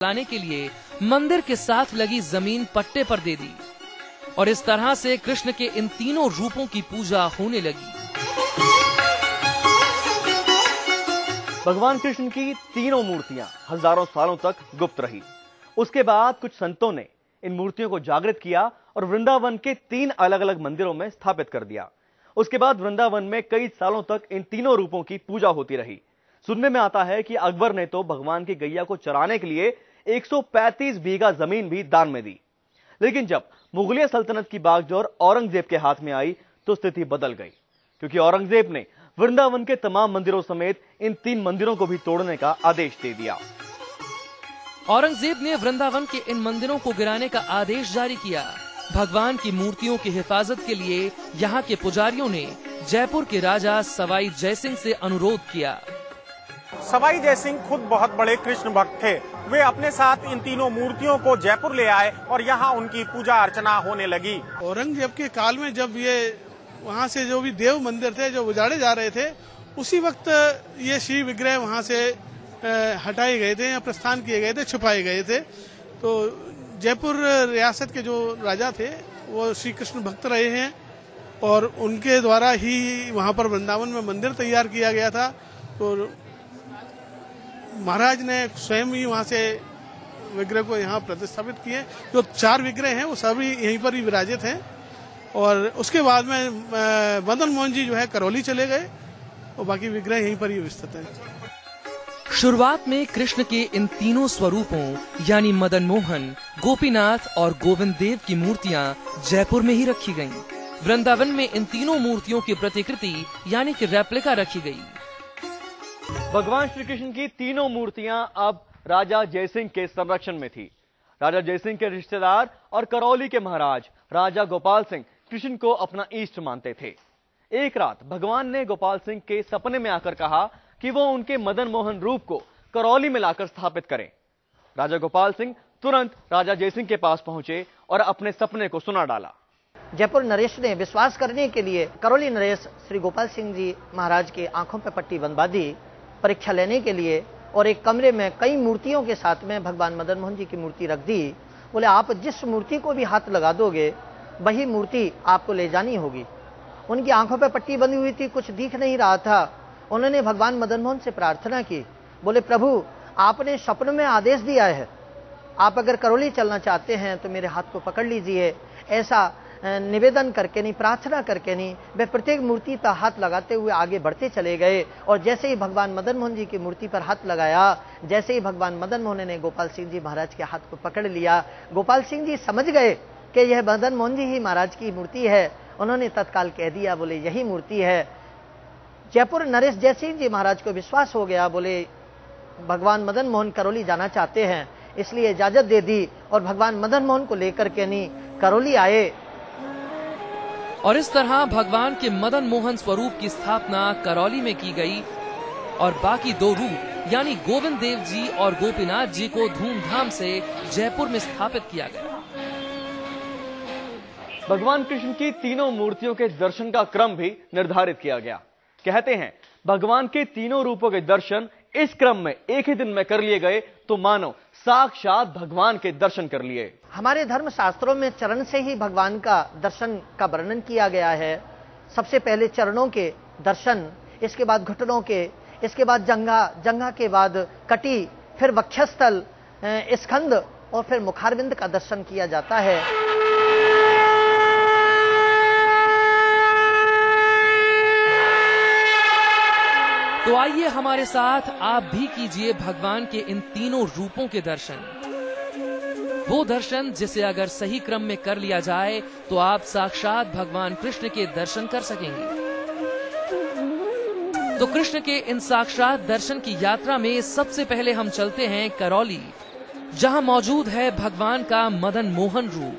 लाने के लिए मंदिर के साथ लगी जमीन पट्टे पर दे दी और इस तरह से कृष्ण के इन तीनों रूपों की पूजा होने लगी। भगवान कृष्ण की तीनों मूर्तियां हजारों सालों तक गुप्त रही। उसके बाद कुछ संतों ने इन मूर्तियों को जागृत किया और वृंदावन के 3 अलग अलग मंदिरों में स्थापित कर दिया। उसके बाद वृंदावन में कई सालों तक इन तीनों रूपों की पूजा होती रही। सुनने में आता है कि अकबर ने तो भगवान की गैया को चराने के लिए 135 बीघा जमीन भी दान में दी। लेकिन जब मुगलिया सल्तनत की बागडोर औरंगजेब के हाथ में आई तो स्थिति बदल गई, क्योंकि औरंगजेब ने वृंदावन के तमाम मंदिरों समेत इन 3 मंदिरों को भी तोड़ने का आदेश दे दिया। औरंगजेब ने वृंदावन के इन मंदिरों को गिराने का आदेश जारी किया। भगवान की मूर्तियों की हिफाजत के लिए यहाँ के पुजारियों ने जयपुर के राजा सवाई जयसिंह से अनुरोध किया। सवाई जयसिंह खुद बहुत बड़े कृष्ण भक्त थे। वे अपने साथ इन तीनों मूर्तियों को जयपुर ले आए और यहाँ उनकी पूजा अर्चना होने लगी। औरंगजेब के काल में जब ये वहाँ से जो भी देव मंदिर थे जो उजाड़े जा रहे थे, उसी वक्त ये श्री विग्रह वहाँ से हटाए गए थे या प्रस्थान किए गए थे, छुपाए गए थे। तो जयपुर रियासत के जो राजा थे वो श्री कृष्ण भक्त रहे हैं और उनके द्वारा ही वहाँ पर वृंदावन में मंदिर तैयार किया गया था। तो महाराज ने स्वयं ही वहाँ से विग्रह को यहाँ प्रतिस्थापित किए। जो 4 विग्रह हैं वो सभी यहीं पर ही विराजित हैं। और उसके बाद में मदन मोहन जी जो है करौली चले गए और बाकी विग्रह यहीं पर ही विस्तृत हैं। शुरुआत में कृष्ण के इन तीनों स्वरूपों यानी मदन मोहन, गोपीनाथ और गोविंद देव की मूर्तियां जयपुर में ही रखी गईं। वृंदावन में इन तीनों मूर्तियों की प्रतिकृति यानी कि रेप्लिका रखी गई। भगवान श्री कृष्ण की तीनों मूर्तियां अब राजा जयसिंह के संरक्षण में थी। राजा जयसिंह के रिश्तेदार और करौली के महाराज राजा गोपाल सिंह कृष्ण को अपना इष्ट मानते थे। एक रात भगवान ने गोपाल सिंह के सपने में आकर कहा कि वो उनके मदन मोहन रूप को करौली में लाकर स्थापित करें। राजा गोपाल सिंह तुरंत राजा जयसिंह के पास पहुंचे और अपने सपने को सुना डाला। जयपुर नरेश ने विश्वास करने के लिए करौली नरेश श्री गोपाल सिंह जी महाराज की आंखों पर पट्टी बंधवा दी परीक्षा लेने के लिए, और एक कमरे में कई मूर्तियों के साथ में भगवान मदन मोहन जी की मूर्ति रख दी। बोले आप जिस मूर्ति को भी हाथ लगा दोगे वही मूर्ति आपको ले जानी होगी। उनकी आंखों पर पट्टी बंधी हुई थी, कुछ दिख नहीं रहा था। उन्होंने भगवान मदन मोहन से प्रार्थना की। बोले प्रभु आपने स्वप्न में आदेश दिया है, आप अगर करौली चलना चाहते हैं तो मेरे हाथ को पकड़ लीजिए। ऐसा निवेदन करके नहीं, प्रार्थना करके नहीं, वे प्रत्येक मूर्ति पर हाथ लगाते हुए आगे बढ़ते चले गए। और जैसे ही भगवान मदन मोहन जी की मूर्ति पर हाथ लगाया, जैसे ही भगवान मदन मोहन ने गोपाल सिंह जी महाराज के हाथ को पकड़ लिया, गोपाल सिंह जी समझ गए कि यह मदन मोहन जी ही महाराज की मूर्ति है। उन्होंने तत्काल कह दिया, बोले यही मूर्ति है। जयपुर नरेश जयसिंह जी महाराज को विश्वास हो गया। बोले भगवान मदन मोहन करौली जाना चाहते हैं, इसलिए इजाजत दे दी और भगवान मदन मोहन को लेकर के नहीं करौली आए। और इस तरह भगवान के मदन मोहन स्वरूप की स्थापना करौली में की गई और बाकी 2 रूप यानी गोविंद देव जी और गोपीनाथ जी को धूमधाम से जयपुर में स्थापित किया गया। भगवान कृष्ण की तीनों मूर्तियों के दर्शन का क्रम भी निर्धारित किया गया। कहते हैं भगवान के तीनों रूपों के दर्शन इस क्रम में एक ही दिन में कर लिए गए तो मानो साक्षात भगवान के दर्शन कर लिए। हमारे धर्म शास्त्रों में चरण से ही भगवान का दर्शन का वर्णन किया गया है। सबसे पहले चरणों के दर्शन, इसके बाद घुटनों के, इसके बाद जंघा, जंघा के बाद कटी, फिर वक्षस्थल, स्कंद और फिर मुखारविंद का दर्शन किया जाता है। तो आइए हमारे साथ आप भी कीजिए भगवान के इन तीनों रूपों के दर्शन। वो दर्शन जिसे अगर सही क्रम में कर लिया जाए तो आप साक्षात भगवान कृष्ण के दर्शन कर सकेंगे। तो कृष्ण के इन साक्षात दर्शन की यात्रा में सबसे पहले हम चलते हैं करौली, जहां मौजूद है भगवान का मदन मोहन रूप।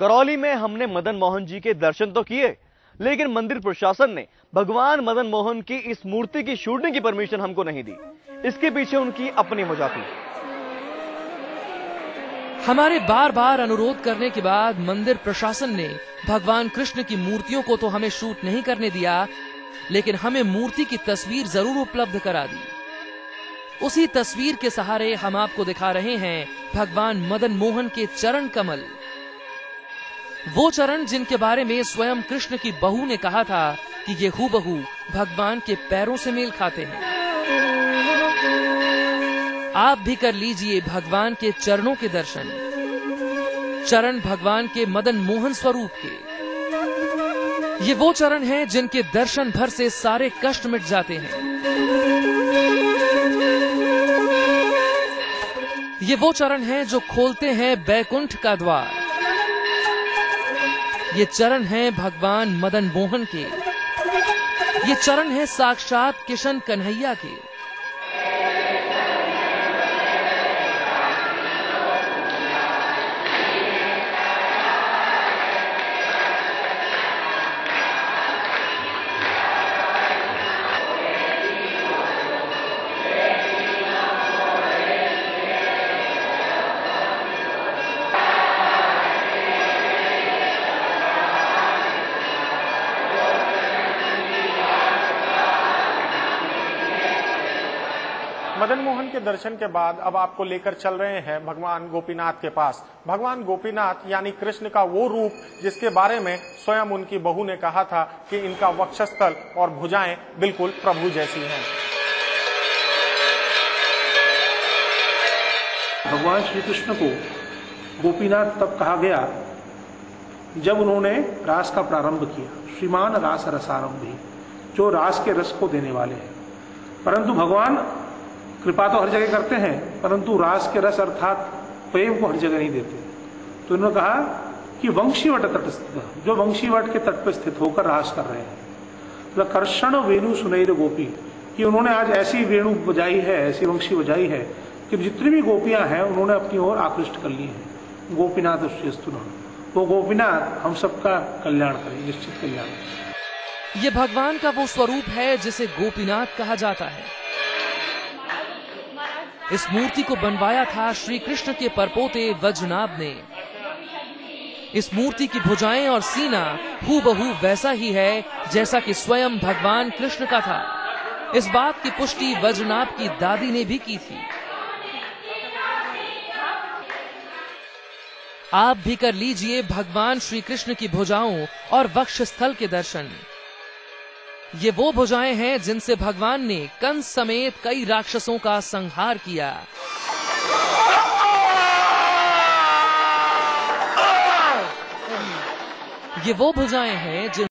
करौली में हमने मदन मोहन जी के दर्शन तो किए, लेकिन मंदिर प्रशासन ने भगवान मदन मोहन की इस मूर्ति की शूटिंग की परमिशन हमको नहीं दी। इसके पीछे उनकी अपनी वजह थी। हमारे बार बार अनुरोध करने के बाद मंदिर प्रशासन ने भगवान कृष्ण की मूर्तियों को तो हमें शूट नहीं करने दिया, लेकिन हमें मूर्ति की तस्वीर जरूर उपलब्ध करा दी। उसी तस्वीर के सहारे हम आपको दिखा रहे हैं भगवान मदन मोहन के चरण कमल। वो चरण जिनके बारे में स्वयं कृष्ण की बहू ने कहा था कि ये हूबहू भगवान के पैरों से मेल खाते हैं। आप भी कर लीजिए भगवान के चरणों के दर्शन। चरण भगवान के मदन मोहन स्वरूप के। ये वो चरण हैं जिनके दर्शन भर से सारे कष्ट मिट जाते हैं। ये वो चरण हैं जो खोलते हैं बैकुंठ का द्वार। ये चरण हैं भगवान मदन मोहन के। ये चरण हैं साक्षात किशन कन्हैया के। मदन मोहन के दर्शन के बाद अब आपको लेकर चल रहे हैं भगवान गोपीनाथ के पास। भगवान गोपीनाथ यानी कृष्ण का वो रूप जिसके बारे में स्वयं उनकी बहू ने कहा था कि इनका वक्षस्थल और भुजाएं बिल्कुल प्रभु जैसी हैं। भगवान श्री कृष्ण को गोपीनाथ तब कहा गया जब उन्होंने रास का प्रारंभ किया। श्रीमान रास रसारंभी, जो रास के रस को देने वाले हैं। परंतु भगवान कृपा तो हर जगह करते हैं, परंतु रास के रस अर्थात प्रेम को हर जगह नहीं देते। तो उन्होंने कहा कि वंशीवट तटस्थ, जो वंशीवट के तट पर स्थित होकर रास कर रहे हैं। तो कर्षण वेणु सुनैर गोपी, कि उन्होंने आज ऐसी वेणु बजाई है, ऐसी वंशी बजाई है कि जितनी भी गोपियां हैं उन्होंने अपनी ओर आकृष्ट कर ली हैं। गोपीनाथ श्रेष्ठुन, वो गोपीनाथ हम सबका कल्याण करें, निश्चित कल्याण। ये भगवान का वो स्वरूप है जिसे गोपीनाथ कहा जाता है। इस मूर्ति को बनवाया था श्री कृष्ण के परपोते वज्रनाभ ने। इस मूर्ति की भुजाएं और सीना हूबहू वैसा ही है जैसा कि स्वयं भगवान कृष्ण का था। इस बात की पुष्टि वज्रनाभ की दादी ने भी की थी। आप भी कर लीजिए भगवान श्री कृष्ण की भुजाओं और वक्षस्थल के दर्शन। ये वो भुजाएं हैं जिनसे भगवान ने कंस समेत कई राक्षसों का संहार किया। ये वो भुजाएं हैं जिन